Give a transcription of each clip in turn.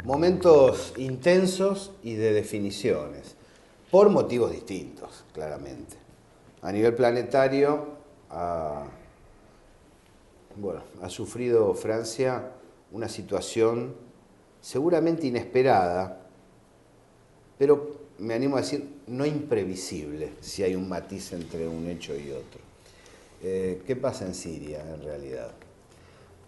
momentos intensos y de definiciones, por motivos distintos, claramente. A nivel planetario, ha sufrido Francia una situación seguramente inesperada, pero me animo a decir no imprevisible, si hay un matiz entre un hecho y otro. ¿Qué pasa en Siria, en realidad?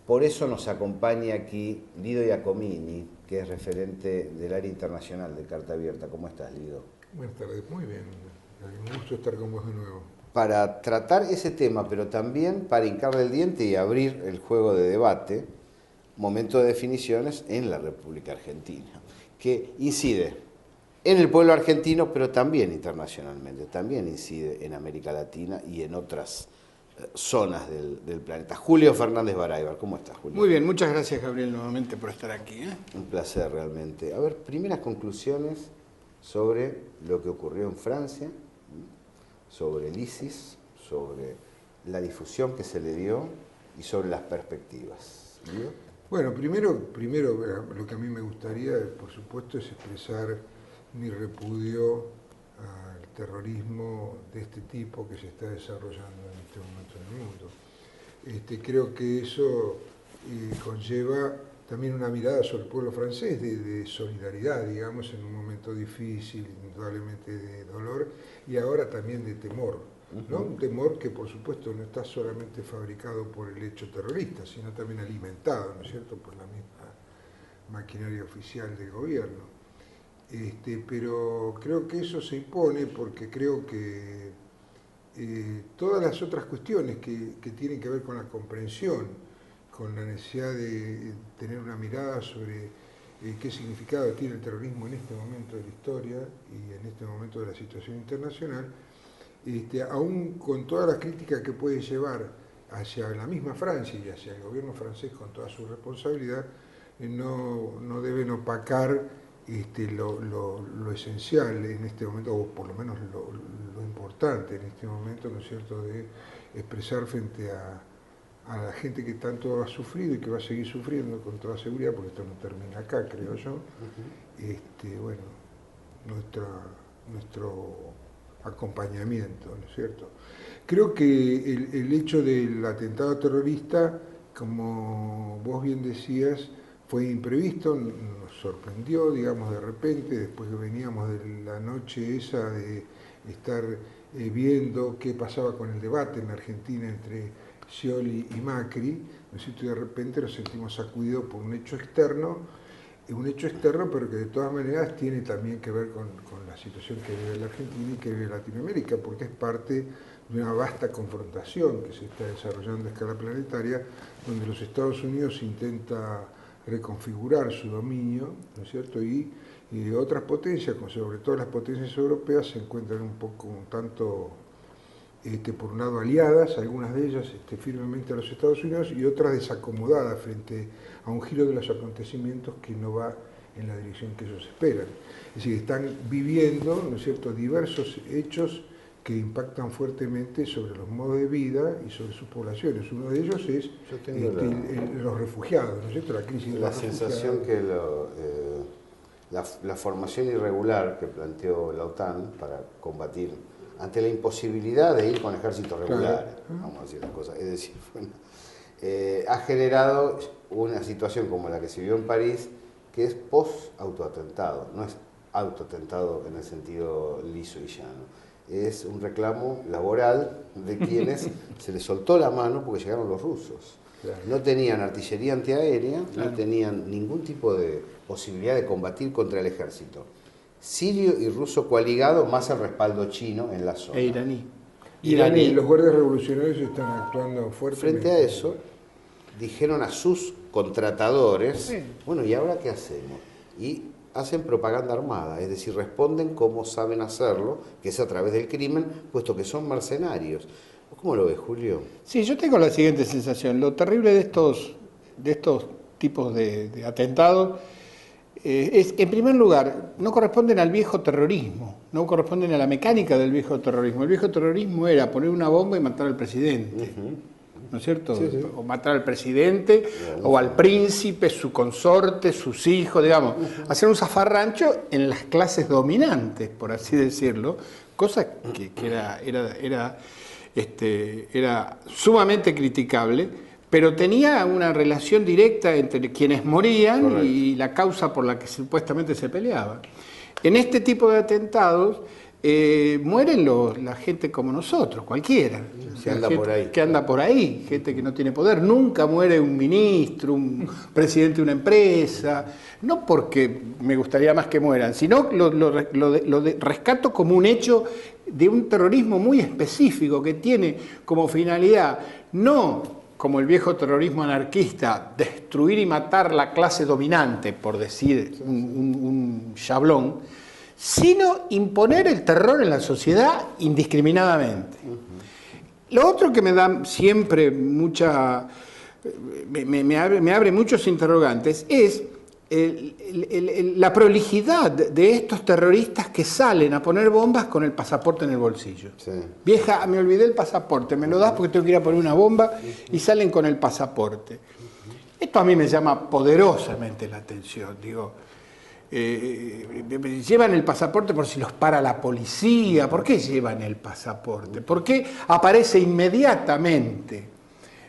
Por eso nos acompaña aquí Lido Iacomini, que es referente del área internacional de Carta Abierta. ¿Cómo estás, Lido? Buenas tardes, muy bien. Un gusto estar con vos de nuevo. Para tratar ese tema, pero también para hincarle el diente y abrir el juego de debate, momento de definiciones en la República Argentina, que incide en el pueblo argentino, pero también internacionalmente, también incide en América Latina y en otras zonas del planeta. Julio Fernández Baraybar, ¿cómo estás, Julio? Muy bien, muchas gracias, Gabriel, nuevamente por estar aquí. Un placer, realmente. A ver, primeras conclusiones sobre lo que ocurrió en Francia, sobre el ISIS, sobre la difusión que se le dio y sobre las perspectivas. ¿Lido? Bueno, primero lo que a mí me gustaría, por supuesto, es expresar mi repudio al terrorismo de este tipo que se está desarrollando en este momento en el mundo. Creo que eso conlleva también una mirada sobre el pueblo francés de solidaridad, digamos, en un momento difícil, indudablemente de dolor, y ahora también de temor, ¿no? Un temor que, por supuesto, no está solamente fabricado por el hecho terrorista, sino también alimentado, ¿no es cierto?, por la misma maquinaria oficial del gobierno. Pero creo que eso se impone porque creo que todas las otras cuestiones que tienen que ver con la comprensión, con la necesidad de tener una mirada sobre qué significado tiene el terrorismo en este momento de la historia y en este momento de la situación internacional, aún con todas las críticas que puede llevar hacia la misma Francia y hacia el gobierno francés con toda su responsabilidad, no deben opacar lo esencial en este momento, o por lo menos lo importante en este momento, ¿no es cierto?, de expresar frente a la gente que tanto ha sufrido y que va a seguir sufriendo con toda seguridad, porque esto no termina acá, creo yo, bueno, nuestro acompañamiento, ¿no es cierto? Creo que el hecho del atentado terrorista, como vos bien decías, fue imprevisto, nos sorprendió, digamos, de repente, después que veníamos de la noche esa de estar viendo qué pasaba con el debate en la Argentina entre Scioli y Macri, ¿no es cierto? Y de repente nos sentimos sacudidos por un hecho externo, pero que de todas maneras tiene también que ver con la situación que vive la Argentina y que vive Latinoamérica, porque es parte de una vasta confrontación que se está desarrollando a escala planetaria, donde los Estados Unidos intenta reconfigurar su dominio, ¿no es cierto? Y otras potencias, sobre todo las potencias europeas, se encuentran un poco, un tanto, por un lado aliadas, algunas de ellas firmemente a los Estados Unidos y otras desacomodadas frente a un giro de los acontecimientos que no va en la dirección que ellos esperan. Es decir, están viviendo, ¿no es cierto?, diversos hechos que impactan fuertemente sobre los modos de vida y sobre sus poblaciones. Uno de ellos es los refugiados, ¿no es cierto?, la crisis de los refugiados. La sensación que la formación irregular que planteó la OTAN para combatir ante la imposibilidad de ir con ejércitos regulares, claro, vamos a decir las cosas, es decir, bueno, ha generado una situación como la que se vio en París, que es post-autoatentado, no es autoatentado en el sentido liso y llano. Es un reclamo laboral de quienes se les soltó la mano porque llegaron los rusos. Claro. No tenían artillería antiaérea, claro, no tenían ningún tipo de posibilidad de combatir contra el ejército sirio y ruso coaligado, más el respaldo chino en la zona. E iraní. Y los guardias revolucionarios están actuando fuertemente. Frente a eso, dijeron a sus contratadores, sí, bueno, ¿y ahora qué hacemos? Y hacen propaganda armada, es decir, responden como saben hacerlo, que es a través del crimen, puesto que son mercenarios. ¿Cómo lo ves, Julio? Sí, yo tengo la siguiente sensación. Lo terrible de estos tipos de atentados es, en primer lugar, no corresponden al viejo terrorismo, no corresponden a la mecánica del viejo terrorismo. El viejo terrorismo era poner una bomba y matar al presidente. ¿no es cierto? Sí, sí. O matar al presidente, o al príncipe, su consorte, sus hijos, digamos. Hacer un zafarrancho en las clases dominantes, por así decirlo, cosa que era sumamente criticable, pero tenía una relación directa entre quienes morían Correcto. y la causa por la que supuestamente se peleaban. En este tipo de atentados mueren la gente como nosotros, cualquiera. O sea, anda gente por ahí. que anda por ahí, gente que no tiene poder. Nunca muere un ministro, un presidente de una empresa, no porque me gustaría más que mueran, sino lo rescato como un hecho de un terrorismo muy específico que tiene como finalidad no como el viejo terrorismo anarquista, destruir y matar la clase dominante, por decir un chablón, sino imponer el terror en la sociedad indiscriminadamente. Lo otro que me da siempre me abre muchos interrogantes es la prolijidad de estos terroristas que salen a poner bombas con el pasaporte en el bolsillo. Sí. Vieja, me olvidé el pasaporte, me lo das porque tengo que ir a poner una bomba, y salen con el pasaporte. Esto a mí me llama poderosamente la atención, digo. Llevan el pasaporte por si los para la policía. ¿Por qué llevan el pasaporte? ¿Por qué aparece inmediatamente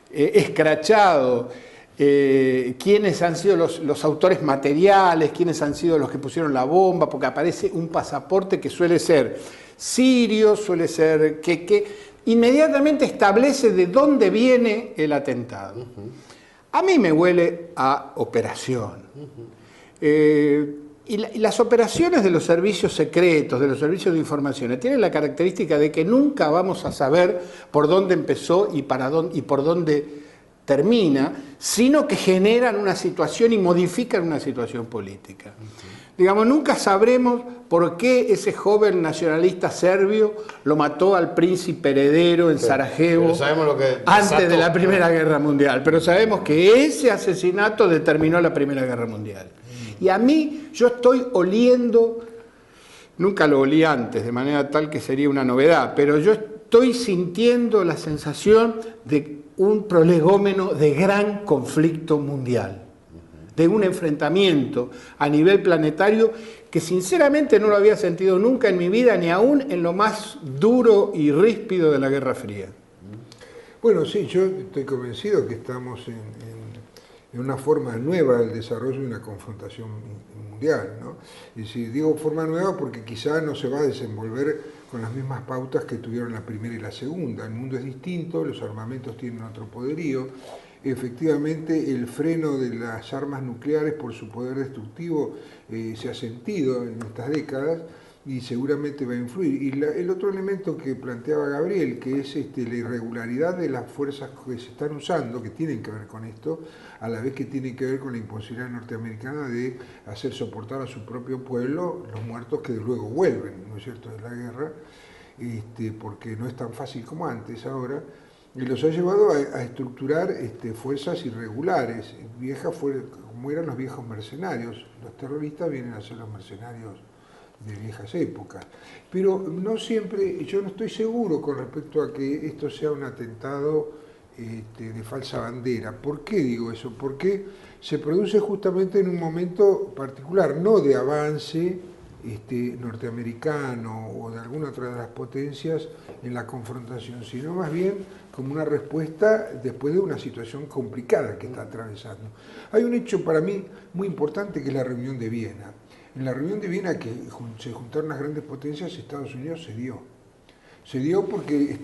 escrachado quiénes han sido los autores materiales, quiénes han sido los que pusieron la bomba? Porque aparece un pasaporte que suele ser sirio, suele ser que inmediatamente establece de dónde viene el atentado. A mí me huele a operación. Y las operaciones de los servicios secretos, de los servicios de información, tienen la característica de que nunca vamos a saber por dónde empezó y por dónde termina, sino que generan una situación y modifican una situación política. Digamos, nunca sabremos por qué ese joven nacionalista serbio lo mató al príncipe heredero en Sarajevo Pero sabemos lo que antes de la Primera Guerra Mundial, pero sabemos que ese asesinato determinó la Primera Guerra Mundial. Y a mí, yo estoy oliendo, nunca lo olí antes, de manera tal que sería una novedad, pero yo estoy sintiendo la sensación de un prolegómeno de gran conflicto mundial, de un enfrentamiento a nivel planetario que sinceramente no lo había sentido nunca en mi vida, ni aún en lo más duro y ríspido de la Guerra Fría. Bueno, sí, yo estoy convencido que estamos en una forma nueva del desarrollo de una confrontación mundial, ¿no? Y si digo forma nueva porque quizá no se va a desenvolver con las mismas pautas que tuvieron la primera y la segunda. El mundo es distinto, los armamentos tienen otro poderío. Efectivamente, el freno de las armas nucleares por su poder destructivo se ha sentido en estas décadas y seguramente va a influir. Y el otro elemento que planteaba Gabriel, que es la irregularidad de las fuerzas que se están usando, que tienen que ver con esto, a la vez que tienen que ver con la imposibilidad norteamericana de hacer soportar a su propio pueblo los muertos que luego vuelven, ¿no es cierto?, de la guerra, porque no es tan fácil como antes ahora, y los ha llevado a estructurar fuerzas irregulares, como eran los viejos mercenarios. Los terroristas vienen a ser los mercenarios de viejas épocas. Pero no siempre, yo no estoy seguro con respecto a que esto sea un atentado de falsa bandera. ¿Por qué digo eso? Porque se produce justamente en un momento particular, no de avance norteamericano o de alguna otra de las potencias en la confrontación, sino más bien como una respuesta después de una situación complicada que está atravesando. Hay un hecho para mí muy importante que es la reunión de Viena. En la reunión de Viena, que se juntaron las grandes potencias, Estados Unidos se dio. Se dio porque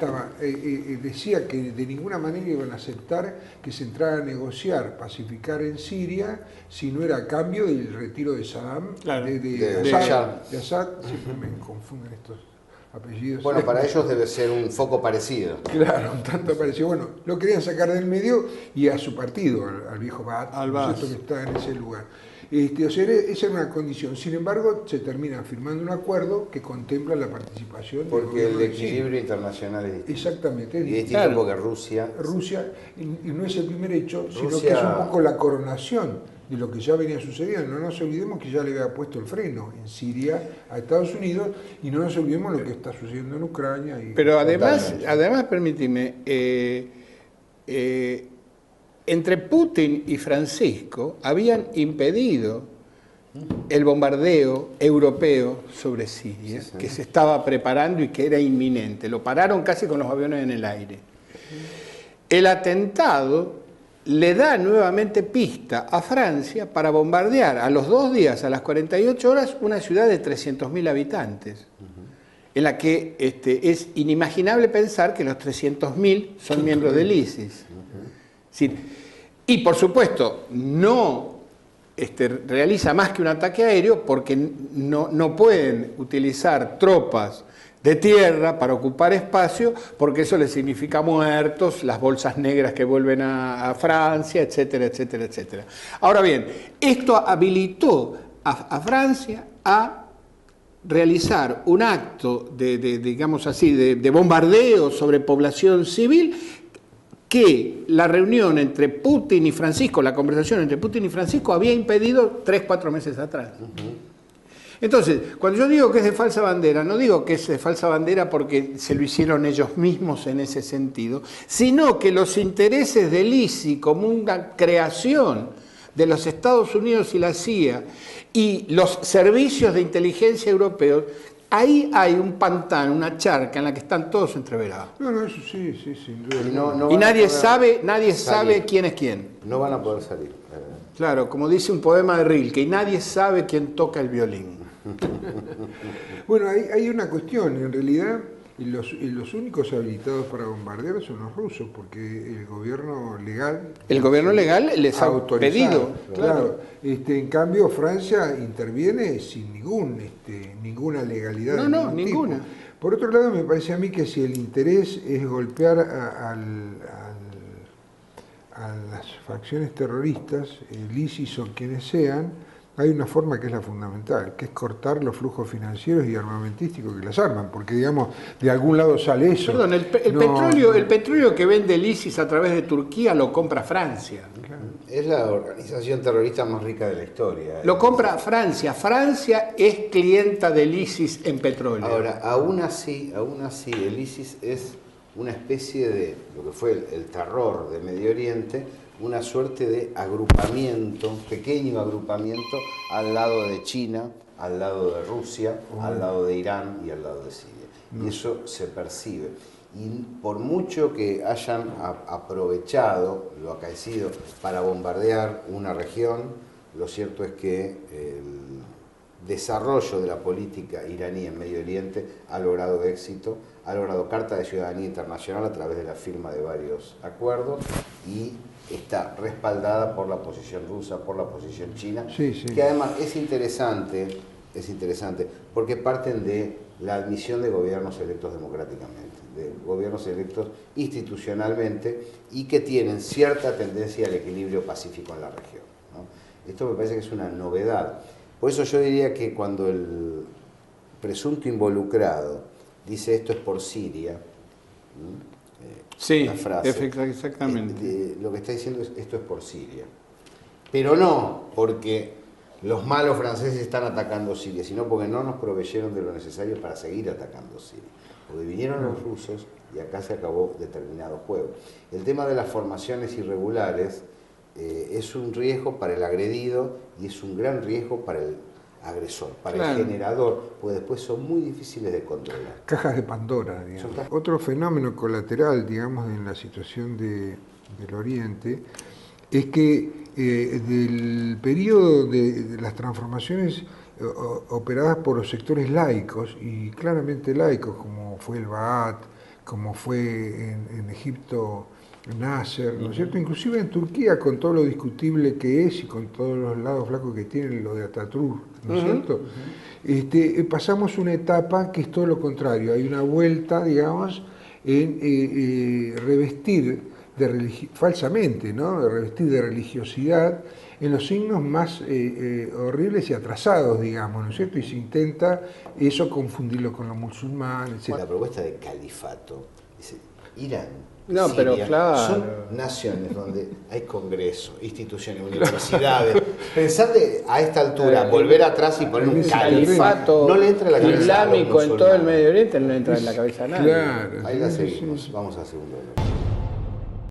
decía que de ninguna manera iban a aceptar que se entrara a negociar, pacificar en Siria, si no era a cambio del retiro de Saddam, Claro, de Assad, siempre me confunden estos apellidos. Bueno, para ellos debe ser un foco parecido. Claro, un tanto parecido. Bueno, lo querían sacar del medio y a su partido, al viejo Baath, que está en ese lugar. O sea, esa era una condición. Sin embargo, se termina firmando un acuerdo que contempla la participación porque el equilibrio internacional es distinto. Exactamente. Es distinto porque Rusia, y no es el primer hecho, sino que es un poco la coronación de lo que ya venía sucediendo. No nos olvidemos que ya le había puesto el freno en Siria a Estados Unidos y no nos olvidemos lo que está sucediendo en Ucrania. Pero además permíteme, entre Putin y Francisco habían impedido el bombardeo europeo sobre Siria, que se estaba preparando y que era inminente. Lo pararon casi con los aviones en el aire. El atentado le da nuevamente pista a Francia para bombardear a los 2 días, a las 48 horas, una ciudad de 300.000 habitantes, en la que es inimaginable pensar que los 300.000 son miembros del ISIS. Sí. Y por supuesto, no realiza más que un ataque aéreo porque no pueden utilizar tropas de tierra para ocupar espacio, porque eso le significa muertos, las bolsas negras que vuelven a Francia, etcétera, etcétera, etcétera. Ahora bien, esto habilitó a Francia a realizar un acto digamos así, de bombardeo sobre población civil, que la reunión entre Putin y Francisco, la conversación entre Putin y Francisco había impedido 3-4 meses atrás. Entonces, cuando yo digo que es de falsa bandera, no digo que es de falsa bandera porque se lo hicieron ellos mismos en ese sentido, sino que los intereses del ISIS como una creación de los Estados Unidos y la CIA y los servicios de inteligencia europeos, ahí hay un pantano, una charca en la que están todos entreverados. No, eso sí, sin duda. Y nadie sabe quién es quién. No van a poder salir. Claro, como dice un poema de Rilke, y nadie sabe quién toca el violín. Bueno, hay una cuestión, en realidad los únicos habilitados para bombardear son los rusos, porque el gobierno legal... El gobierno legal les ha pedido. Claro. En cambio, Francia interviene sin ninguna legalidad. No, ninguna. Tipo. Por otro lado, me parece a mí que si el interés es golpear a las facciones terroristas, el ISIS o quienes sean, hay una forma que es la fundamental, que es cortar los flujos financieros y armamentísticos que las arman, porque digamos, de algún lado sale eso. Perdón, el petróleo que vende el ISIS a través de Turquía lo compra Francia. Claro. Es la organización terrorista más rica de la historia. Lo compra Francia. Francia es clienta del ISIS en petróleo. Ahora, aún así, el ISIS es una especie de, lo que fue el terror de Medio Oriente, una suerte de agrupamiento, pequeño agrupamiento, al lado de China, al lado de Rusia, al lado de Irán y al lado de Siria. Y eso se percibe. Y por mucho que hayan aprovechado lo acaecido para bombardear una región, lo cierto es que el desarrollo de la política iraní en Medio Oriente ha logrado éxito, ha logrado carta de ciudadanía internacional a través de la firma de varios acuerdos y está respaldada por la posición rusa, por la posición china, que además es interesante porque parten de la admisión de gobiernos electos democráticamente, de gobiernos electos institucionalmente y que tienen cierta tendencia al equilibrio pacífico en la región, ¿no? Esto me parece que es una novedad. Por eso yo diría que cuando el presunto involucrado dice esto es por Siria, sí, la frase, exactamente. Lo que está diciendo es esto es por Siria. Pero no porque los malos franceses están atacando Siria, sino porque no nos proveyeron de lo necesario para seguir atacando Siria. Porque vinieron los rusos y acá se acabó determinado juego. El tema de las formaciones irregulares es un riesgo para el agredido y es un gran riesgo para el agresor, para el generador, pues después son muy difíciles de controlar. Cajas de Pandora, digamos. Otro fenómeno colateral, digamos, en la situación del Oriente, es que del periodo de las transformaciones operadas por los sectores laicos, y claramente laicos, como fue el Ba'ath, como fue en Egipto Nasser, ¿no es cierto? Inclusive en Turquía, con todo lo discutible que es y con todos los lados flacos que tiene lo de Atatürk, ¿no es cierto? Pasamos una etapa que es todo lo contrario, hay una vuelta, digamos, en revestir falsamente, ¿no? De revestir de religiosidad en los signos más horribles y atrasados, digamos, ¿no es cierto? Y se intenta eso confundirlo con los musulmanes, etc. La propuesta de califato, dice, Irán, no, Siria, pero claro, son naciones donde hay congresos, instituciones, universidades. Pensate a esta altura, volver atrás y poner un califato, no le entra en la cabeza islámico en todo el Medio Oriente, no le entra en la cabeza a nadie. Claro, ahí la seguimos, vamos a segundo.